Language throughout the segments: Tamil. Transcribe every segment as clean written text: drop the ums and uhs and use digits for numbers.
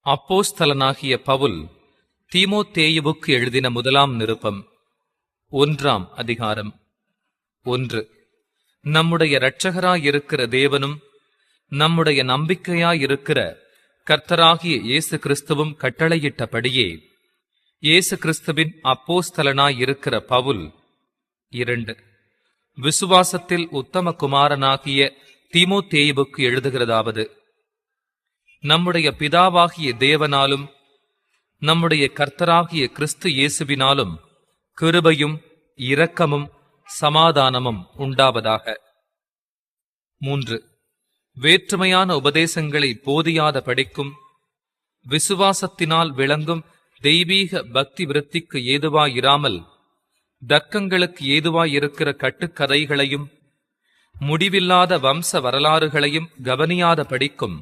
அப்போஸ்தலனாகிய பவுல் தீமோத்தேயுவுக்கு எழுதின முதலாம் நிருபம் 1ஆம் அதிகாரம். 1. நம்முடைய இரட்சகராயிருக்கிற தேவனும் நம்முடைய நம்பிக்கையாயிருக்கிற கர்த்தராகிய இயேசு கிறிஸ்துவும் கட்டளையிட்டபடியே இயேசு கிறிஸ்துவின் அப்போஸ்தலனாயிருக்கிற பவுல். 2. விசுவாசத்தில் உத்தம குமாரனாகிய தீமோத்தேயுவுக்கு எழுதுகிறதாவது: நம்முடைய பிதாவாகிய தேவனாலும் நம்முடைய கர்த்தராகிய கிறிஸ்து இயேசுவினாலும் கிருபையும் இரக்கமும் சமாதானமும் உண்டாவதாக. 3. வேற்றுமையான உபதேசங்களை போதியாத படிக்கும் விசுவாசத்தினால் விளங்கும் தெய்வீக பக்தி விருத்திக்கு ஏதுவாயிராமல் தர்க்கங்களுக்கு ஏதுவாயிருக்கிற கட்டுக்கதைகளையும் முடிவில்லாத வம்ச வரலாறுகளையும் கவனியாத படிக்கும்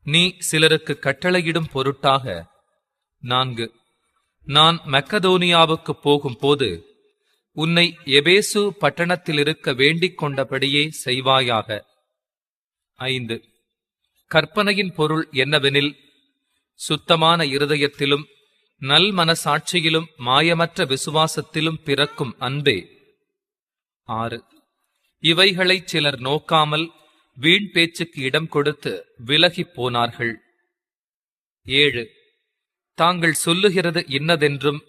நீ சிலருக்கு கட்டளையிடும் பொருட்டாக. 4. நான் மக்கதோனியாவுக்கு போகும்போது உன்னை எபேசு பட்டணத்திலிருக்க வேண்டிக் கொண்டபடியே செய்வாயாக. 5. கற்பனையின் பொருள் என்னவெனில், சுத்தமான இருதயத்திலும் நல் மனசாட்சியிலும் மாயமற்ற விசுவாசத்திலும் பிறக்கும் அன்பே. 6. இவைகளை சிலர் நோக்காமல் வீண் பேச்சுக்கு இடம் கொடுத்து விலகிப் போனார்கள். 7. தாங்கள் சொல்லுகிறது இன்னதென்றும்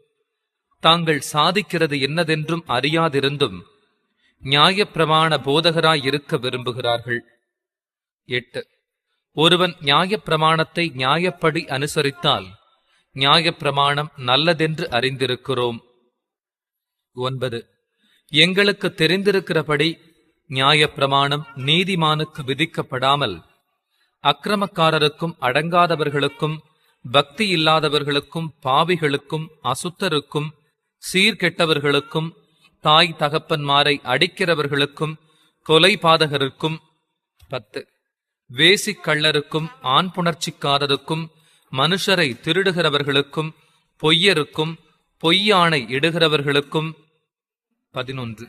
தாங்கள் சாதிக்கிறது இன்னதென்றும் அறியாதிருந்தும் நியாயப்பிரமாண போதகராயிருக்க விரும்புகிறார்கள். 8. ஒருவன் நியாயப்பிரமாணத்தை நியாயப்படி அனுசரித்தால் நியாயப்பிரமாணம் நல்லதென்று அறிந்திருக்கிறோம். 9. எங்களுக்கு தெரிந்திருக்கிறபடி நியாயப்பிரமாணம் நீதிமானுக்கு விதிக்கப்படாமல் அக்கிரமக்காரருக்கும் அடங்காதவர்களுக்கும் பக்தி இல்லாதவர்களுக்கும் பாவிகளுக்கும் அசுத்தருக்கும் சீர்கெட்டவர்களுக்கும் தாய் தகப்பன்மாரை அடிக்கிறவர்களுக்கும் கொலைபாதகருக்கும். 10. வேசிக்கள்ளருக்கும் ஆண் புணர்ச்சிக்காரருக்கும் மனுஷரை திருடுகிறவர்களுக்கும் பொய்யருக்கும் பொய்யாணை இடுகிறவர்களுக்கும். 11.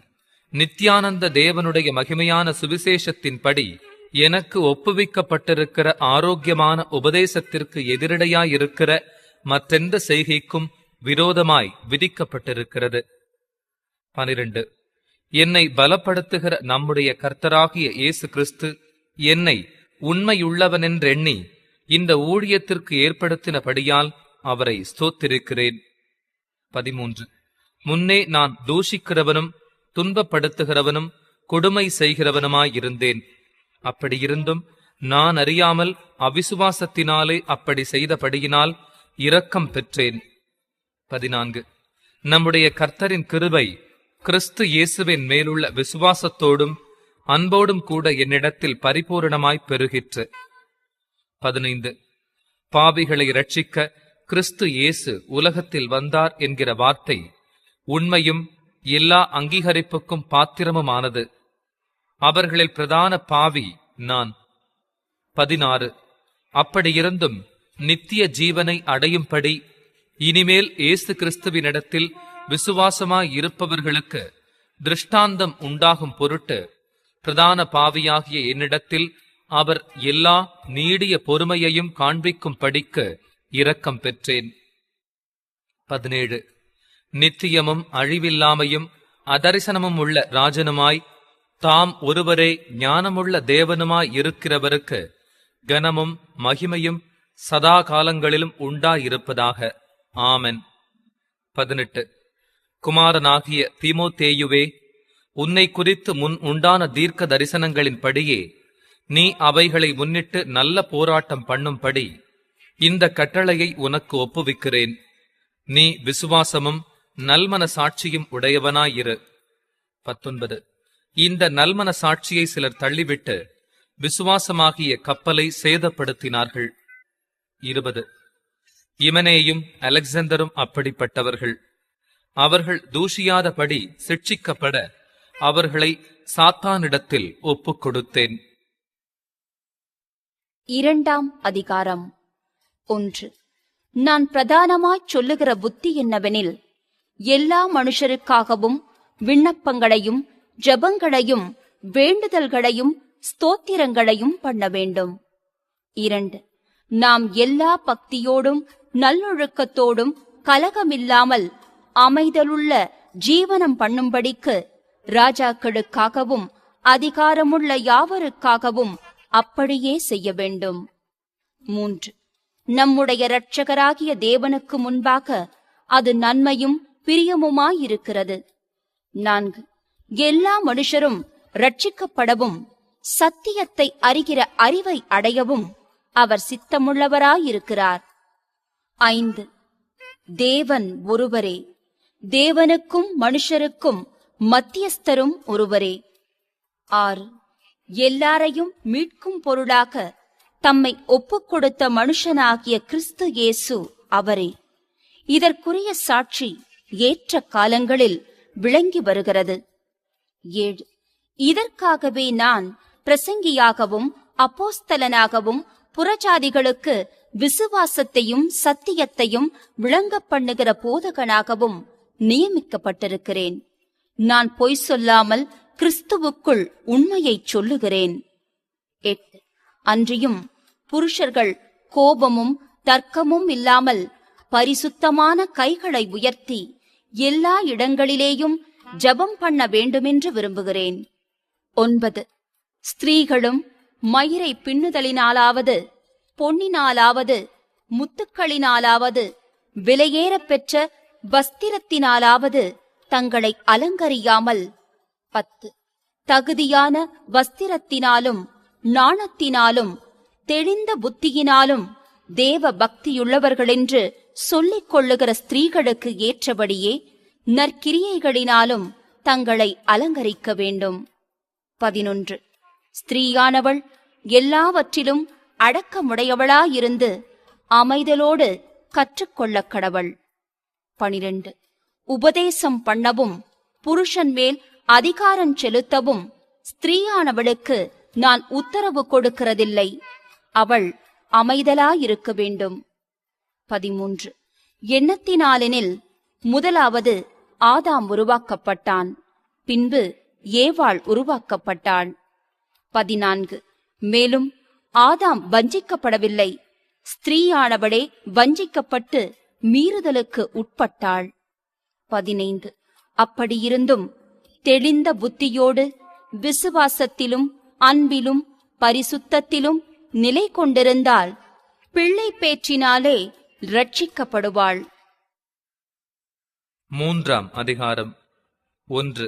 நித்யானந்த தேவனுடைய மகிமையான சுவிசேஷத்தின்படி எனக்கு ஒப்புவிக்கப்பட்டிருக்கிற ஆரோக்கியமான உபதேசத்திற்கு எதிரடையாயிருக்கிற மற்றெந்த செய்கைக்கும் விரோதமாய் விதிக்கப்பட்டிருக்கிறது. 12. என்னை பலப்படுத்துகிற நம்முடைய கர்த்தராகிய இயேசு கிறிஸ்து என்னை உண்மையுள்ளவனென்றெண்ணி இந்த ஊழியத்திற்கு ஏற்படுத்தினபடியால் அவரை ஸ்தோத்திரிக்கிறேன். 13. முன்னே நான் தூஷிக்கிறவனும் துன்பப்படுத்துகிறவனும் கொடுமை செய்கிறவனுமாயிருந்தேன். அப்படியிருந்தும் நான் அறியாமல் அவிசுவாசத்தினாலே அப்படி செய்தபடியினால் இரக்கம் பெற்றேன். 14. நம்முடைய கர்த்தரின் கிருபை கிறிஸ்து இயேசுவின் மேலுள்ள விசுவாசத்தோடும் அன்போடும் கூட என்னிடத்தில் பரிபூரணமாய் பெருகிற்று. 15. பாவிகளை இரட்சிக்க கிறிஸ்து இயேசு உலகத்தில் வந்தார் என்கிற வார்த்தை உண்மையும் எல்லா அங்கீகரிப்புக்கும் பாத்திரமுமானது. அவர்களில் பிரதான பாவி நான். 16. அப்படியிருந்தும் நித்திய ஜீவனை அடையும்படி இனிமேல் இயேசு கிறிஸ்துவினிடத்தில் விசுவாசமாயிருப்பவர்களுக்கு திருஷ்டாந்தம் உண்டாகும் பொருட்டு பிரதான பாவியாகிய என்னிடத்தில் அவர் எல்லா நீடிய பொறுமையையும் காண்பிக்கும் படிக்கு இரக்கம் பெற்றேன். 17. நித்தியமும் அழிவில்லாமையும் அதரிசனமும் உள்ள ராஜனுமாய் தாம் ஒருவரே ஞானமுள்ள தேவனுமாய் இருக்கிறவருக்கு கனமும் மகிமையும் சதா காலங்களிலும் உண்டாயிருப்பதாக. ஆமென். 18. குமாரனாகிய தீமோத்தேயுவே, உன்னை குறித்து முன் உண்டான தீர்க்க தரிசனங்களின்படியே நீ அவைகளை முன்னிட்டு நல்ல போராட்டம் பண்ணும்படி இந்த கட்டளையை உனக்கு ஒப்புவிக்கிறேன். நீ விசுவாசமும் நல்மன சாட்சியும் உடையவனாயிரு. 19. இந்த நல்மன சாட்சியை சிலர் தள்ளிவிட்டு விசுவாசமாகிய கப்பலை சேதப்படுத்தினார்கள். 20. இமனேயும் அலெக்சாந்தரும் அப்படிப்பட்டவர்கள். அவர்கள் தூஷியாதபடி சிட்சிக்கப்பட அவர்களை சாத்தானிடத்தில் ஒப்புக் கொடுத்தேன். 2ஆம் அதிகாரம். 1. நான் பிரதானமாய்ச் சொல்லுகிற புத்தி என்னவெனில், எல்லா மனுஷருக்காகவும் விண்ணப்பங்களையும் ஜெபங்களையும் வேண்டுதல்களையும் ஸ்தோத்திரங்களையும் பண்ண வேண்டும். 2. நாம் எல்லா பக்தியோடும் நல்லொழுக்கத்தோடும் கலகமில்லாமல் அமைதலுள்ள ஜீவனம் பண்ணும்படிக்கு ராஜாக்களுக்காகவும் அதிகாரமுள்ள யாவருக்காகவும் அப்படியே செய்ய வேண்டும். 3. நம்முடைய இரட்சகராகிய தேவனுக்கு முன்பாக அது நன்மையும் பிரியமுமாயிருக்கிறது. 4. எல்லா மனுஷரும் ரட்சிக்கப்படவும் சத்தியத்தை அறிகிற அறிவை அடையவும் அவர் சித்தமுள்ளவராயிருக்கிறார். 5. தேவன் ஒருவரே, தேவனுக்கும் மனுஷருக்கும் மத்தியஸ்தரும் ஒருவரே. 6. எல்லாரையும் மீட்கும் பொருளாக தம்மை ஒப்புக் கொடுத்த மனுஷனாகிய கிறிஸ்து இயேசு அவரே. இதற்குரிய சாட்சி ஏற்ற காலங்களில் விளங்கி வருகிறது. 7. இதற்காகவே நான் பிரசங்கியாகவும் அப்போஸ்தலனாகவும் புறஜாதிகளுக்கு விசுவாசத்தையும் சத்தியத்தையும் விளங்க பண்ணுகிற போதகனாகவும் நியமிக்கப்பட்டிருக்கிறேன். நான் பொய் சொல்லாமல் கிறிஸ்துவுக்குள் உண்மையைச் சொல்லுகிறேன். 8. அன்றியும் புருஷர்கள் கோபமும் தர்க்கமும் இல்லாமல் பரிசுத்தமான கைகளை உயர்த்தி எல்லா இடங்களிலேயும் ஜெபம் பண்ண வேண்டுமென்று விரும்புகிறேன். 9. ஸ்திரீகளும் மயிரை பின்னுதலினாலாவது பொன்னினாலாவது முத்துக்களினாலாவது விலையேறப் பெற்ற வஸ்திரத்தினாலாவது தங்களை அலங்கரியாமல் 10. தகுதியான வஸ்திரத்தினாலும் நாணத்தினாலும் தெளிந்த புத்தியினாலும் தேவ பக்தியுள்ளவர்களென்று சொல்லிக் கொள்ளுகிற ஸ்திரீகளுக்கு ஏற்றபடியே நற்கிரியைகளினாலும் தங்களை அலங்கரிக்க வேண்டும். 11. ஸ்திரீயானவள் எல்லாவற்றிலும் அடக்கமுடையவளாயிருந்து அமைதலோடு கற்றுக்கொள்ளக் கடவள். 12. உபதேசம் பண்ணவும் புருஷன் மேல் அதிகாரம் செலுத்தவும் ஸ்திரீயானவளுக்கு நான் உத்தரவு கொடுக்கிறதில்லை. அவள் அமைதலாயிருக்க வேண்டும். 13. எண்ணத்தினாலெனில் முதலாவது ஆதாம் உருவாக்கப்பட்டான், பின்பு ஏவாள் உருவாக்கப்பட்டாள். 14. மேலும் ஆதாம் வஞ்சிக்கப்படவில்லை, ஸ்திரீயானவளே வஞ்சிக்கப்பட்டு மீறுதலுக்கு உட்பட்டாள். 15. அப்படியிருந்தும் தெளிந்த புத்தியோடு விசுவாசத்திலும் அன்பிலும் பரிசுத்தத்திலும் நிலை கொண்டிருந்தால் பிள்ளை பேற்றினாலே ரட்சிக்கப்படுவாள். 3ஆம் அதிகாரம். 1.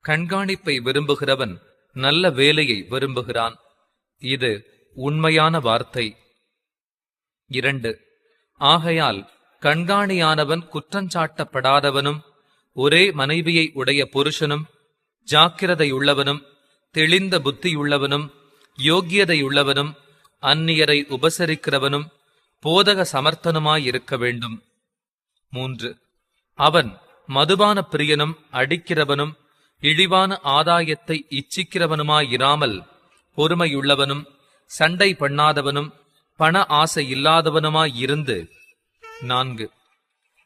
கண்காணிப்பை விரும்புகிறவன் நல்ல வேலையை விரும்புகிறான். இது உண்மையான வார்த்தை. 2. ஆகையால் கண்காணியானவன் குற்றஞ்சாட்டப்படாதவனும் ஒரே மனைவியை உடைய புருஷனும் ஜாக்கிரதையுள்ளவனும் தெளிந்த புத்தியுள்ளவனும் யோக்கியதையுள்ளவனும் அந்நியரை உபசரிக்கிறவனும் போதக சமர்த்தனுமாயிருக்க வேண்டும். 3. அவன் மதுபான பிரியனும் அடிக்கிறவனும் இழிவான ஆதாயத்தை இச்சிக்கிறவனுமாயிராமல் பொறுமையுள்ளவனும் சண்டை பண்ணாதவனும் பண ஆசை இல்லாதவனுமாயிருந்து 4.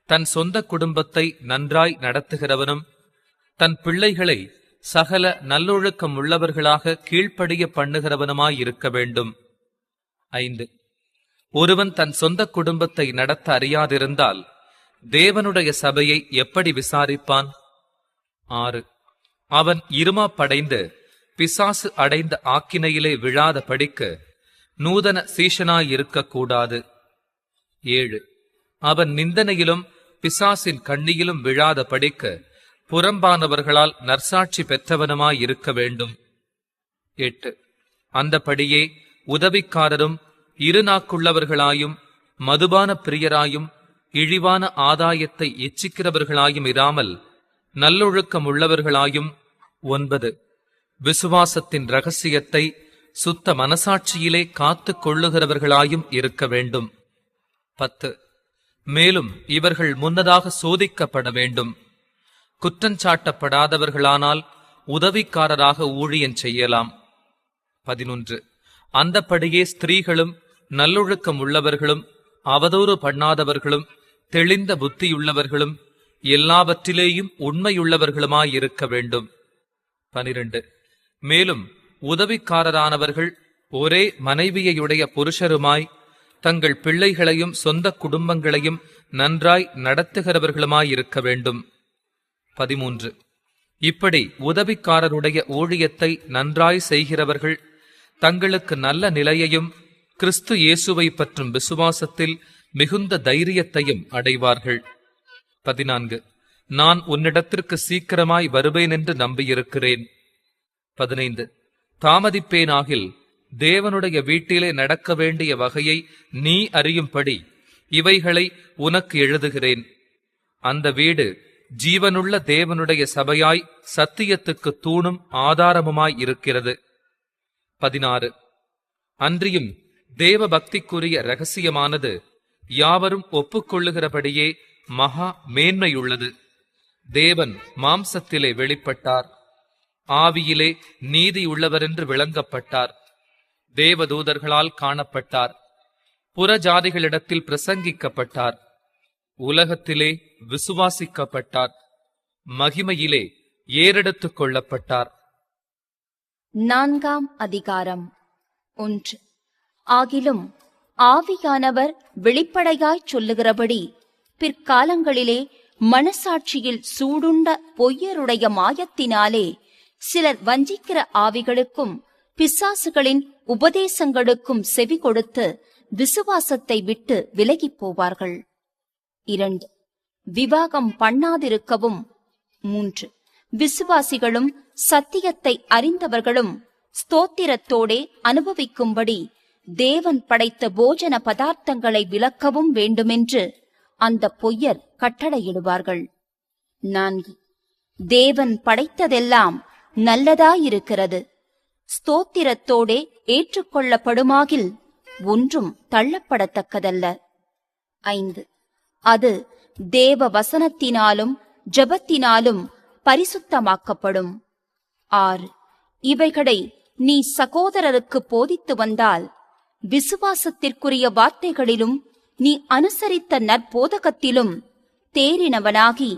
தன் சொந்த குடும்பத்தை நன்றாய் நடத்துகிறவனும் தன் பிள்ளைகளை சகல நல்லொழுக்கம் உள்ளவர்களாக கீழ்ப்படிய பண்ணுகிறவனுமாயிருக்க வேண்டும். 5. ஒருவன் தன் சொந்த குடும்பத்தை நடத்த அறியாதிருந்தால் தேவனுடைய சபையை எப்படி விசாரிப்பான்? 6. அவன் இருமாப்படைந்து பிசாசு அடைந்த ஆக்கினையிலே விழாத படிக்க நூதன சீஷனாயிருக்கக்கூடாது. 7. அவன் நிந்தனையிலும் பிசாசின் கண்ணியிலும் விழாத படிக்க புறம்பானவர்களால் நற்சாட்சி பெற்றவனுமாயிருக்க வேண்டும். 8. அந்தபடியே உதவிக்காரரும் இருநாக்குள்ளவர்களாயும் மதுபான பிரியராயும் இழிவான ஆதாயத்தை எச்சிக்கிறவர்களாயும் இராமல் நல்லொழுக்கம் உள்ளவர்களாயும் 9. விசுவாசத்தின் இரகசியத்தை சுத்த மனசாட்சியிலே காத்து கொள்ளுகிறவர்களாயும் இருக்க வேண்டும். 10. மேலும் இவர்கள் முன்னதாக சோதிக்கப்பட வேண்டும். குற்றஞ்சாட்டப்படாதவர்களானால் உதவிக்காரராக ஊழியம் செய்யலாம். 11. அந்தப்படியே ஸ்திரீகளும் நல்லொழுக்கம் உள்ளவர்களும் அவதூறு பண்ணாதவர்களும் தெளிந்த புத்தியுள்ளவர்களும் எல்லாவற்றிலேயும் உண்மையுள்ளவர்களுமாயிருக்க வேண்டும். 12. மேலும் உதவிக்காரரானவர்கள் ஒரே மனைவியையுடைய புருஷருமாய் தங்கள் பிள்ளைகளையும் சொந்த குடும்பங்களையும் நன்றாய் நடத்துகிறவர்களுமாயிருக்க வேண்டும். 13. இப்படி உதவிக்காரருடைய ஊழியத்தை நன்றாய் செய்கிறவர்கள் தங்களுக்கு நல்ல நிலையையும் கிறிஸ்து இயேசுவை பற்றும் விசுவாசத்தில் மிகுந்த தைரியத்தையும் அடைவார்கள். 14. நான் உன்னிடத்திற்கு சீக்கிரமாய் வருவேன் என்று நம்பியிருக்கிறேன். 15. தாமதிப்பேனாகில் தேவனுடைய வீட்டிலே நடக்க வேண்டிய வகையை நீ அறியும்படி இவைகளை உனக்கு எழுதுகிறேன். அந்த வீடு ஜீவனுள்ள தேவனுடைய சபையாய் சத்தியத்துக்கு தூணும் ஆதாரமுமாய் இருக்கிறது. 16. அன்றியும் தேவ பக்திக்குரிய இரகசியமானது யாவரும் ஒப்புக்கொள்ளுகிறபடியே மகா மேன்மையுள்ளது. தேவன் மாம்சத்திலே வெளிப்பட்டார், ஆவியிலே நீதியுள்ளவரென்று விளங்கப்பட்டார், தேவதூதர்களால் காணப்பட்டார், புறஜாதிகளிடத்தில் பிரசங்கிக்கப்பட்டார், உலகத்திலே விசுவாசிக்கப்பட்டார், மகிமையிலே ஏறெடுத்துக் கொள்ளப்பட்டார். 4ஆம் அதிகாரம். 1. ஆகிலும் ஆவியானவர் வெளிப்படையாய்ச் சொல்லுகிறபடி பிற்காலங்களிலே மனசாட்சியில் சூடுண்ட பொய்யருடைய மாயத்தினாலே சிலர் வஞ்சிக்கிற ஆவிகளுக்கும் பிசாசுகளின் உபதேசங்களுக்கும் செவி கொடுத்து விசுவாசத்தை விட்டு விலகிப் போவார்கள். 2. விவாகம் பண்ணாதிருக்கவும். 3. விசுவாசிகளும் சத்தியத்தை அறிந்தவர்களும் ஸ்தோத்திரத்தோடே அனுபவிக்கும்படி தேவன் படைத்த போஜன பதார்த்தங்களை விலக்கவும் வேண்டுமென்று அந்த பொய்யர் கட்டளையிடுவார்கள். 4. தேவன் படைத்ததெல்லாம் நல்லதாயிருக்கிறது, ஸ்தோத்திரத்தோடே ஏற்றுக்கொள்ளப்படுமாகில் ஒன்றும் தள்ளப்படத்தக்கதல்ல. 5. அது தேவ வசனத்தினாலும் ஜெபத்தினாலும் பரிசுத்தமாக்கப்படும். 6. இவைகளை நீ சகோதரருக்கு போதித்து வந்தால் விசுவாசத்திற்குரிய வார்த்தைகளிலும் நீ அனுசரித்த நற்போதகத்திலும் தேறினவனாகி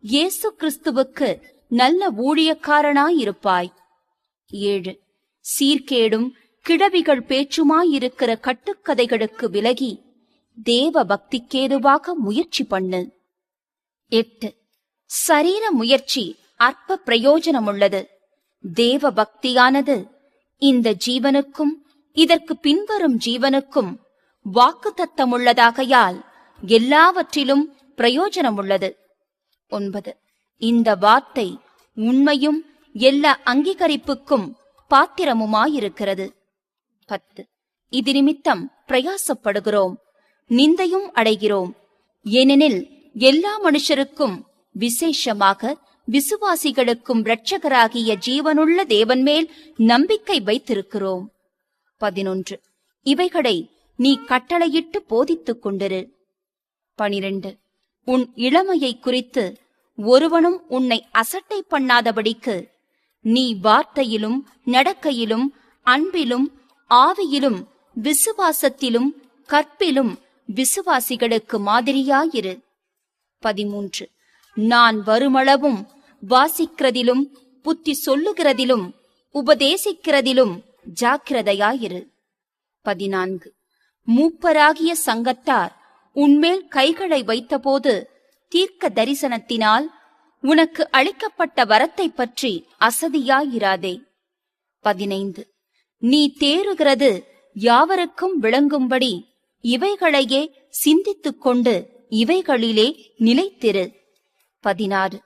இயேசு கிறிஸ்துவுக்கு நல்ல ஊழியக்காரனாயிருப்பாய். 7. சீர்கேடும் கிழவிகள் பேச்சுமாயிருக்கிற கட்டுக்கதைகளுக்கு விலகி தேவ பக்திக்கேதுவாக முயற்சி பண்ணு. 8. சரீர முயற்சி அற்ப பிரயோஜனமுள்ளது, தேவ பக்தியானது இந்த ஜீவனுக்கும் இதற்கு பின்வரும் ஜீவனுக்கும் வாக்குத்தத்தமுள்ளதாகையால் எல்லாவற்றிலும் பிரயோஜனமுள்ளது. 9. இந்த வார்த்தை உண்மையும் எல்லா அங்கீகரிப்புக்கும் பாத்திரமுமாயிருக்கிறது. 10. இது நிமித்தம் பிரயாசப்படுகிறோம், நிந்தையும் அடைகிறோம். ஏனெனில் எல்லா மனுஷருக்கும் விசேஷமாக விசுவாசிகளுக்கும் இரட்சகராகிய ஜீவனுள்ள தேவன் மேல் நம்பிக்கை வைத்திருக்கிறோம். 11. இவைகளை நீ கட்டளையிட்டு போதித்துக் கொண்டிரு. 12. உன் இளமையை குறித்து ஒருவனும் உன்னை அசட்டை பண்ணாதபடிக்கு நீ வார்த்தையிலும் நடக்கையிலும் அன்பிலும் ஆவியிலும் விசுவாசத்திலும் கற்பிலும் விசுவாசிகளுக்கு மாதிரியாயிரு. 13. நான் வருமளவும் வாசிக்கிறதிலும் புத்தி சொல்லுகிறதிலும் உபதேசிக்கிறதிலும் ஜாக்கிரதையாயிரு. 14. மூப்பராகிய சங்கத்தார் உன்மேல் கைகளை வைத்தபோது தீர்க்க தரிசனத்தினால் உனக்கு அளிக்கப்பட்ட வரத்தை பற்றி அசதியாயிராதே. 15. நீ தேறுகிறது யாவருக்கும் விளங்கும்படி இவைகளையே சிந்தித்துக் கொண்டு இவைகளிலே நிலைத்திரு. 16.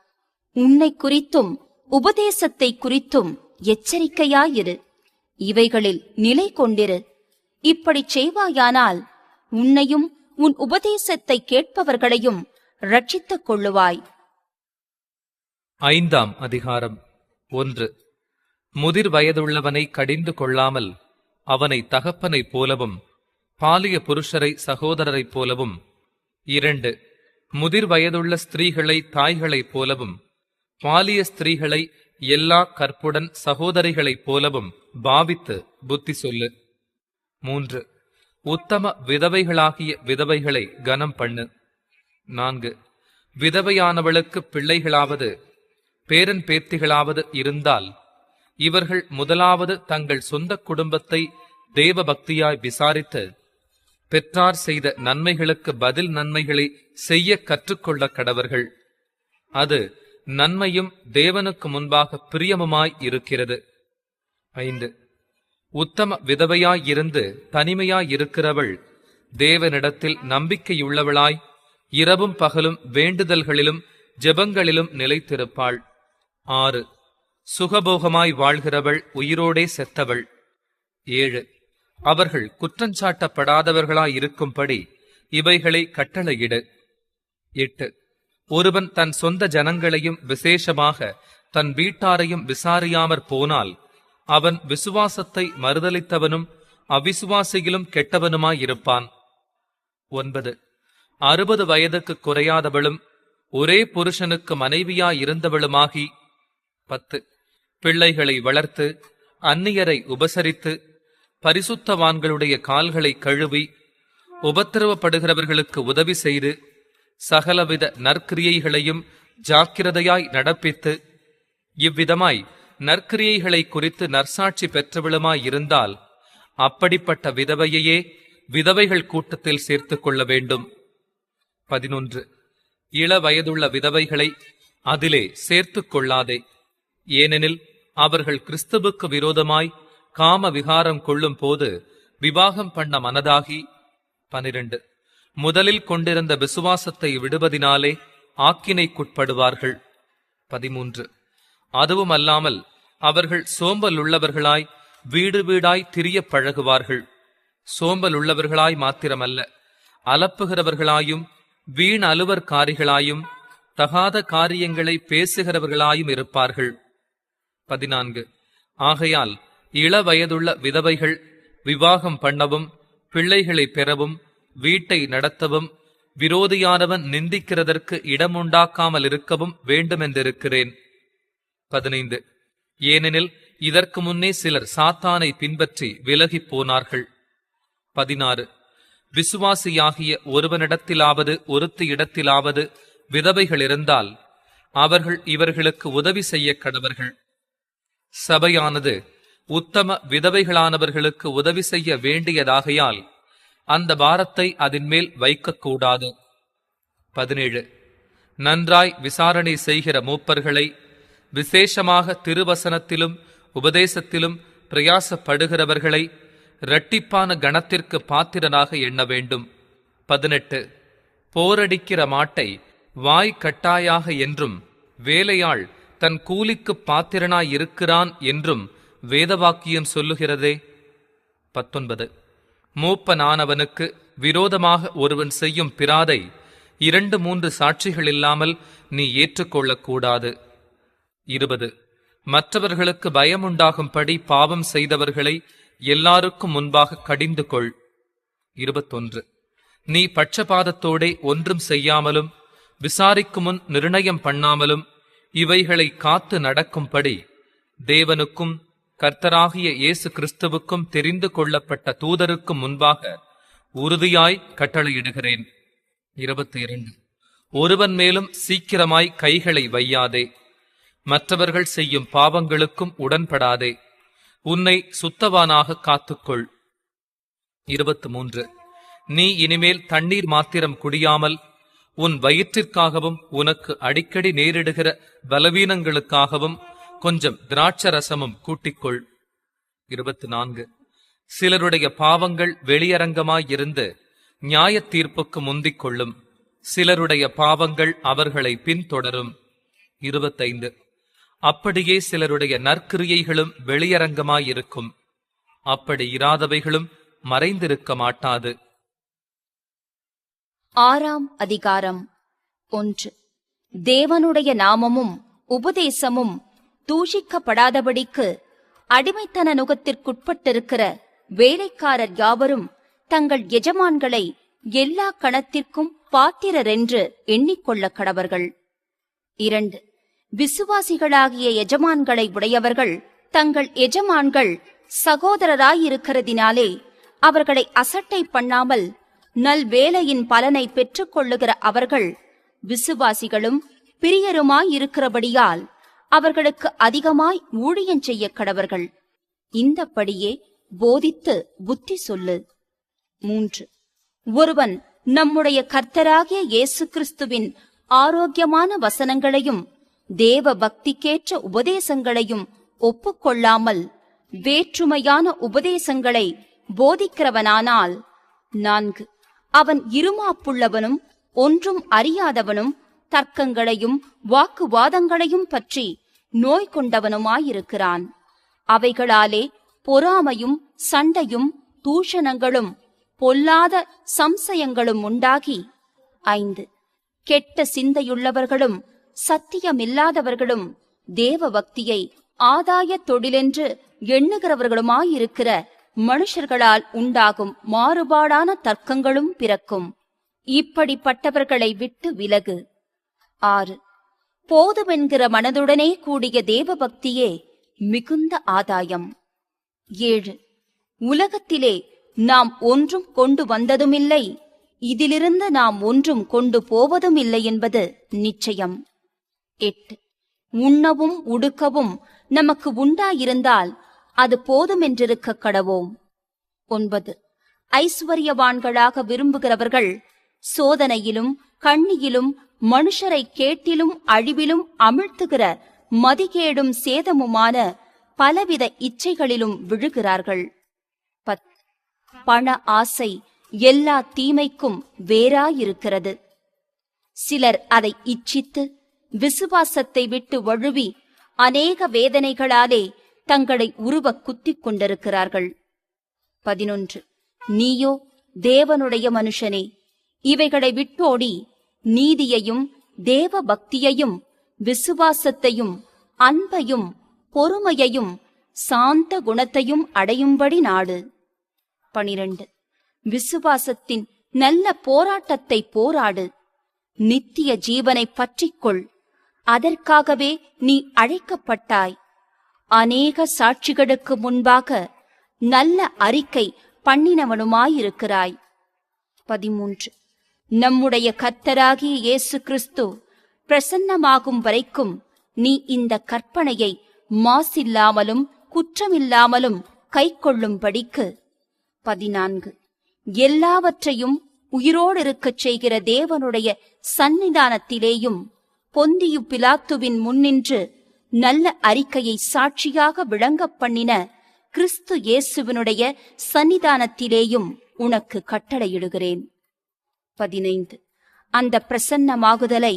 உன்னை குறித்தும் உபதேசத்தை குறித்தும் எச்சரிக்கையாயிரு, இவைகளில் நிலை கொண்டிரு. இப்படிச் செய்வாயானால் உன்னையும் உன் உபதேசத்தை கேட்பவர்களையும் ரட்சித்துக் கொள்ளுவாய். 5ஆம் அதிகாரம். 1. முதிர் வயதுள்ளவனை கடிந்து கொள்ளாமல் அவனை தகப்பனைப் போலவும் பாலிய புருஷரை சகோதரரைப் போலவும். 2. முதிர் வயதுள்ள ஸ்திரீகளை தாய்களைப் போலவும் பாலிய ஸ்திரீகளை எல்லா கற்புடன் சகோதரிகளைப் போலவும் பாவித்து புத்தி சொல்லு. 3. உத்தம விதவைகளாகிய விதவைகளை கனம் பண்ணு. 4. விதவையானவளுக்கு பிள்ளைகளாவது பேரன் பேத்திகளாவது இருந்தால் இவர்கள் முதலாவது தங்கள் சொந்த குடும்பத்தை தேவ பக்தியாய் விசாரித்து பெற்றார் செய்த நன்மைகளுக்கு பதில் நன்மைகளை செய்ய கற்றுக்கொள்ள கடவர்கள். அது நன்மையும் தேவனுக்கு முன்பாக பிரியமுமாய் இருக்கிறது. 5. உத்தம விதவையாயிருந்து தனிமையாயிருக்கிறவள் தேவனிடத்தில் நம்பிக்கையுள்ளவளாய் இரவும் பகலும் வேண்டுதல்களிலும் ஜெபங்களிலும் நிலைத்திருப்பாள். 6. சுகபோகமாய் வாழ்கிறவள் உயிரோடே செத்தவள். 7. அவர்கள் குற்றஞ்சாட்டப்படாதவர்களாயிருக்கும்படி இவைகளை கட்டளையிடு. 8. ஒருவன் தன் சொந்த ஜனங்களையும் விசேஷமாக தன் வீட்டாரையும் விசாரியாமற் போனால் அவன் விசுவாசத்தை மறுதலித்தவனும் அவிசுவாசியிலும் கெட்டவனுமாயிருப்பான். 9. 60 வயதுக்கு குறையாதவளும் ஒரே புருஷனுக்கு மனைவியாயிருந்தவளுமாகி 10. பிள்ளைகளை வளர்த்து அந்நியரை உபசரித்து பரிசுத்தவான்களுடைய கால்களை கழுவி உபத்திரவப்படுகிறவர்களுக்கு உதவி செய்து சகலவித நற்கிரியைகளையும் ஜாக்கிரதையாய் நடப்பித்து இவ்விதமாய் நற்கிரியைகளை குறித்து நற்சாட்சி பெற்றவளுமாயிருந்தால் அப்படிப்பட்ட விதவையையே விதவைகள் கூட்டத்தில் சேர்த்துக் கொள்ள வேண்டும். 11. இள வயதுள்ள விதவைகளை அதிலே சேர்த்துக் கொள்ளாதே. ஏனெனில் அவர்கள் கிறிஸ்துவுக்கு விரோதமாய் காம விகாரம் கொள்ளும் போது விவாகம் பண்ண மனதாகி 12. முதலில் கொண்டிருந்த விசுவாசத்தை விடுவதினாலே ஆக்கினைக்குட்படுவார்கள். 13. அதுவும் அல்லாமல் அவர்கள் சோம்பல் உள்ளவர்களாய் வீடு வீடாய் திரிய பழகுவார்கள். சோம்பல் உள்ளவர்களாய் மாத்திரமல்ல, அலப்புகிறவர்களாயும் வீண் அலுவற்காரிகளாயும் தகாத காரியங்களை பேசுகிறவர்களாயும் இருப்பார்கள். 14. ஆகையால் இள வயதுள்ள விதவைகள் விவாகம் பண்ணவும் பிள்ளைகளை பெறவும் வீட்டை நடத்தவும் விரோதியானவன் நிந்திக்கிறதற்கு இடமுண்டாக்காமல் இருக்கவும் வேண்டுமென்றிருக்கிறேன். 15. ஏனெனில் இதற்கு முன்னே சிலர் சாத்தானை பின்பற்றி விலகிப் போனார்கள். 16. விசுவாசியாகிய ஒருவனிடத்திலாவது ஒருத்தியிடத்திலாவது விதவைகள் இருந்தால் அவர்கள் இவர்களுக்கு உதவி செய்ய கடவர்கள். சபையானது உத்தம விதவைகளானவர்களுக்கு உதவி செய்ய வேண்டியதாகையால் அந்த பாரத்தை அதன் மேல் வைக்கக்கூடாது. 17. நன்றாய் விசாரணை செய்கிற மூப்பர்களை, விசேஷமாக திருவசனத்திலும் உபதேசத்திலும் பிரயாசப்படுகிறவர்களை இரட்டிப்பான கணத்திற்கு பாத்திரனாக எண்ண வேண்டும். 18. போரடிக்கிற மாட்டை வாய் கட்டாயாக என்றும் வேலையாள் தன் கூலிக்கு பாத்திரனாயிருக்கிறான் என்றும் வேதவாக்கியம் சொல்லுகிறதே. 19. மூப்பனானவனுக்கு விரோதமாக ஒருவன் செய்யும் பிராதை 2-3 சாட்சிகள் இல்லாமல் நீ ஏற்றுக்கொள்ளக்கூடாது. 20. மற்றவர்களுக்கு பயமுண்டாகும்படி பாவம் செய்தவர்களை எல்லாருக்கும் முன்பாக கடிந்து கொள். 21. நீ பட்சபாதத்தோடே ஒன்றும் செய்யாமலும் விசாரிக்கும் முன் நிர்ணயம் பண்ணாமலும் இவைகளை காத்து நடக்கும்படி தேவனுக்கும் கர்த்தராகிய இயேசு கிறிஸ்துவுக்கும் தெரிந்து கொள்ளப்பட்ட தூதருக்கும் முன்பாக உறுதியாய் கட்டளையிடுகிறேன். 22. ஒருவன் மேலும் சீக்கிரமாய் கைகளை வையாதே. மற்றவர்கள் செய்யும் பாவங்களுக்கும் உடன்படாதே. உன்னை சுத்தவானாக காத்துக்கொள். 23. நீ இனிமேல் தண்ணீர் மாத்திரம் குடியாமல் உன் வயிற்றிற்காகவும் உனக்கு அடிக்கடி நேரிடுகிற பலவீனங்களுக்காகவும் கொஞ்சம் திராட்சரசமும் கூட்டிக்கொள். 24. சிலருடைய பாவங்கள் வெளியரங்கமாயிருந்து நியாய தீர்ப்புக்கு முந்திக் கொள்ளும். சிலருடைய பாவங்கள் அவர்களை பின்தொடரும். 25. அப்படியே சிலருடைய நற்கிரியைகளும் வெளியரங்கமாயிருக்கும். அப்படி இராதவைகளும் மறைந்திருக்க மாட்டாது. 6ஆம் அதிகாரம். 1. தேவனுடைய நாமமும் உபதேசமும் தூஷிக்கப்படாதபடிக்கு அடிமைத்தன நுகத்திற்குட்பட்டிருக்கிற வேலைக்காரர் யாவரும் தங்கள் எஜமான்களை எல்லா கணத்திற்கும் பாத்திரரென்று எண்ணிக்கொள்ள கடவர்கள். 2. விசுவாசிகளாகிய எஜமான்களை உடையவர்கள் தங்கள் எஜமான்கள் சகோதரராயிருக்கிறதினாலே அவர்களை அசட்டை பண்ணாமல் நல்வேலையின் பலனை பெற்றுக் கொள்ளுகிற அவர்கள் விசுவாசிகளும் பிரியருமாயிருக்கிறபடியால் அவர்களுக்கு அதிகமாய் ஊழியம் செய்ய கடவர்கள். இந்தப்படியே போதித்து புத்தி சொல்லு. 3. ஒருவன் நம்முடைய கர்த்தராகிய இயேசு கிறிஸ்துவின் ஆரோக்கியமான வசனங்களையும் தேவ பக்திக்கேற்ற உபதேசங்களையும் ஒப்புக்கொள்ளாமல் வேற்றுமையான உபதேசங்களை போதிக்கிறவனானால், 4 அவன் இருமாப்புள்ளவனும் ஒன்றும் அறியாதவனும் தர்க்கங்களையும் வாக்குவாதங்களையும் பற்றி நோய் கொண்டவனுமாயிருக்கிறான். அவைகளாலே பொறாமையும் சண்டையும் தூஷணங்களும் பொல்லாத சம்சயங்களும் உண்டாகி, 5 கெட்ட சிந்தையுள்ளவர்களும் சத்தியமில்லாதவர்களும் தேவ பக்தியை ஆதாய தொழிலென்று எண்ணுகிறவர்களுமாயிருக்கிற மனுஷர்களால் உண்டாகும் மாறுபாடான தர்க்கங்களும் பிறக்கும். இப்படிப்பட்டவர்களை விட்டு விலகு. 6 போதுமென்கிற மனதுடனே கூடிய தேவ பக்தியே மிகுந்த ஆதாயம். 7 உலகத்திலே நாம் ஒன்றும் கொண்டு வந்ததுமில்லை, இதிலிருந்து நாம் ஒன்றும் கொண்டு போவதுமில்லை என்பது நிச்சயம். 8 உண்ணவும் உடுக்கவும் நமக்கு உண்டாயிருந்தால் அது போதுமென்றிருக்க கடவோம். 9 ஐஸ்வர்யவான்களாக விரும்புகிறவர்கள் சோதனையிலும் கண்ணியிலும் மனுஷரை கேட்டிலும் அழிவிலும் அமிழ்த்துகிற மதிகேடும் சேதமுமான பலவித இச்சைகளிலும் விழுகிறார்கள். 10 பண ஆசை எல்லா தீமைக்கும் வேறாயிருக்கிறது. சிலர் அதை இச்சித்து விசுவாசத்தை விட்டு வழுவி அநேக வேதனைகளாலே தங்களை உருவக் குத்திக் கொண்டிருக்கிறார்கள். 11 நீயோ தேவனுடைய மனுஷனே, இவைகளை விட்டோடி நீதியையும் தேவ பக்தியையும் விசுவாசத்தையும் அன்பையும் பொறுமையையும் சாந்த குணத்தையும் அடையும்படி நாடு. 12 விசுவாசத்தின் நல்ல போராட்டத்தை போராடு. நித்திய ஜீவனை பற்றிக்கொள். அதற்காகவே நீ அழைக்கப்பட்டாய். அநேக சாட்சிகளுக்கு முன்பாக நல்ல அறிக்கை பண்ணினவனுமாயிருக்கிறாய். 13 நம்முடைய கர்த்தராகிய இயேசு கிறிஸ்து பிரசன்னமாகும் வரைக்கும் நீ இந்த கற்பனையை மாசில்லாமலும் குற்றமில்லாமலும் கைக்கொள்ளும்படிக்கு. 14 எல்லாவற்றையும் உயிரோடிருக்கச் செய்கிற தேவனுடைய சந்நிதானத்திலேயும் பொந்தியு பிலாத்துவின் முன்னின்று நல்ல அறிக்கையை சாட்சியாக விளங்கப் பண்ணின கிறிஸ்து இயேசுவினுடைய சந்நிதானத்திலேயும் உனக்கு கட்டளையிடுகிறேன். 15 அந்த பிரசன்னமாகுதலை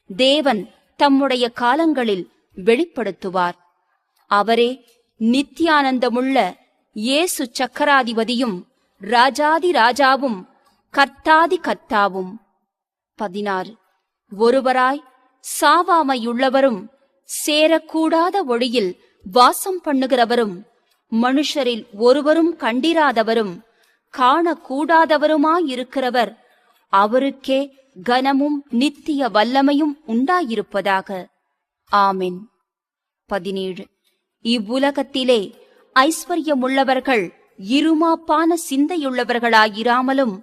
தேவன் தம்முடைய காலங்களில் வெளிப்படுத்துவார். அவரே நித்தியானந்தமுள்ள இயேசு சக்கராதிபதியும் ராஜாதி ராஜாவும் கர்த்தாதி கர்த்தாவும். 16 ஒருவராய் சாவாமையுள்ளவரும் சேரக்கூடாத ஒளியில் வாசம் பண்ணுகிறவரும் மனுஷரில் ஒருவரும் கண்டிராதவரும் காணக்கூடாதவருமாயிருக்கிறவர் அவருக்கே கனமும் நித்திய வல்லமையும் உண்டாயிருப்பதாக. ஆமென். 17 இவ்வுலகத்திலே ஐஸ்வர்யமுள்ளவர்கள் இருமாப்பான சிந்தையுள்ளவர்களாயிராமலும்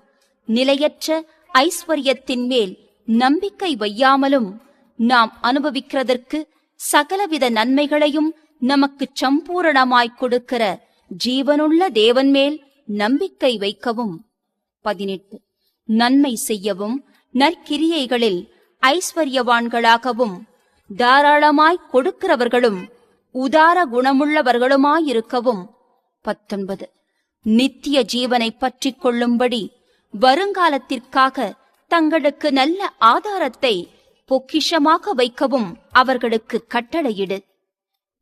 நிலையற்ற ஐஸ்வர்யத்தின் மேல் நம்பிக்கை வையாமலும் நாம் அனுபவிக்கிறதற்கு சகலவித நன்மைகளையும் நமக்கு சம்பூரணமாய்க் கொடுக்கிற ஜீவனுள்ள தேவன் மேல் நம்பிக்கை வைக்கவும். 18 நன்மை செய்யவும் நற்கிரியைகளில் ஐஸ்வர்யவான்களாகவும் தாராளமாய்க் கொடுக்கிறவர்களும் உதார குணமுள்ளவர்களுமாயிருக்கவும். 19 நித்திய ஜீவனை பற்றிக் கொள்ளும்படி வருங்காலத்திற்காக தங்களுக்கு நல்ல ஆதாரத்தை பொக்கிஷமாக வைக்கவும் அவர்களுக்கு கட்டளையிடு.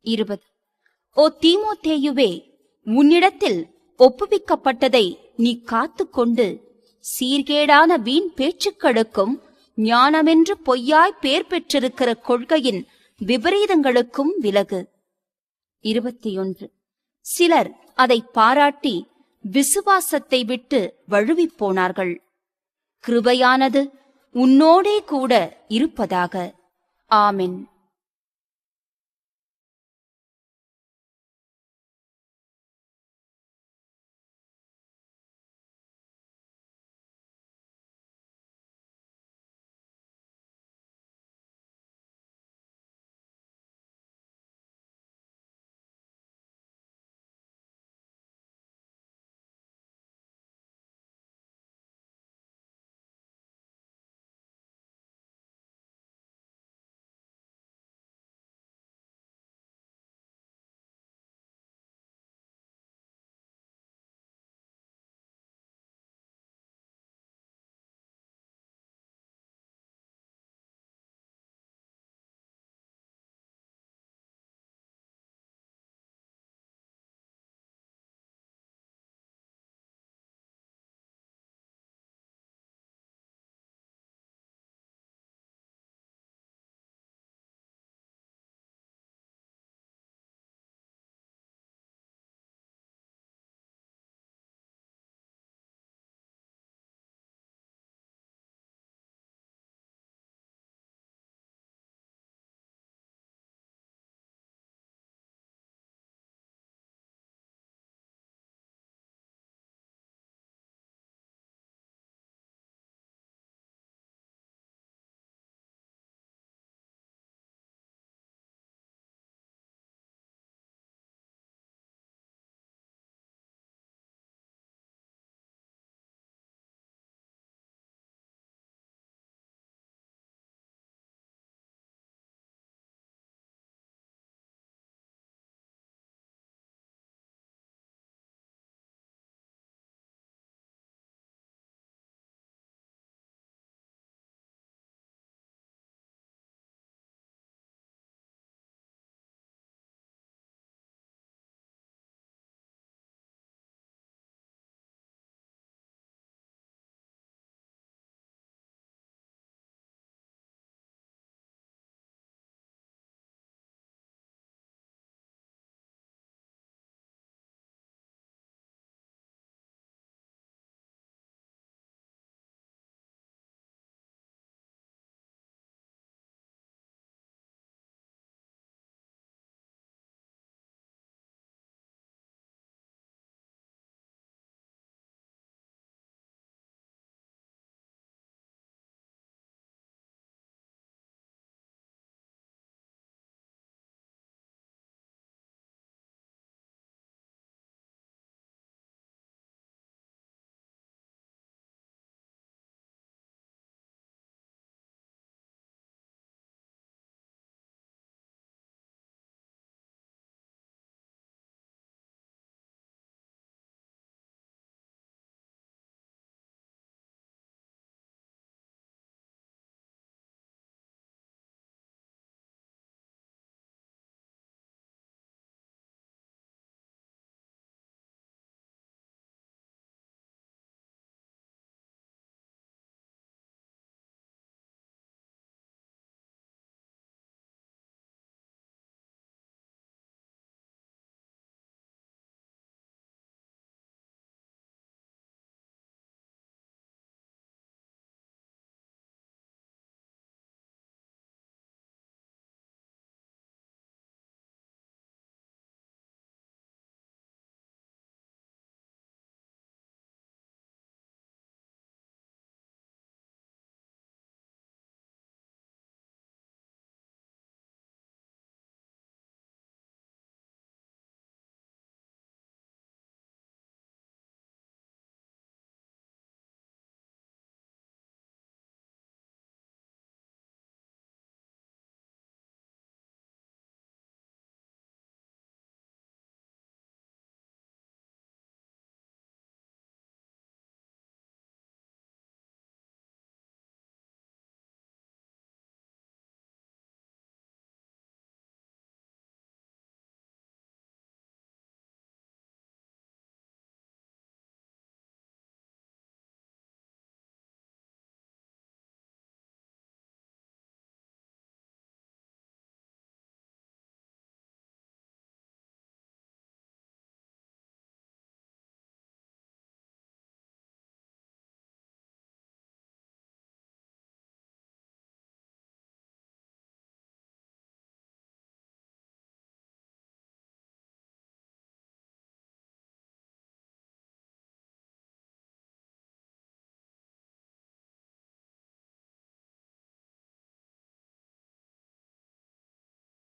20 ஓ தீமோத்தேயுவே, உன்னிடத்தில் ஒப்புவிக்கப்பட்டதை நீ காத்துக்கொண்டு சீர்கேடான வீண் பேச்சுக்களுக்கும் ஞானமென்று பொய்யாய் பேர் பெற்றிருக்கிற கொள்கையின் விபரீதங்களுக்கும் விலகு. 21 சிலர் அதை பாராட்டி விசுவாசத்தை விட்டு வழுவிப் போனார்கள். கிருபையானது உன்னோடே கூட இருப்பதாக. ஆமென்.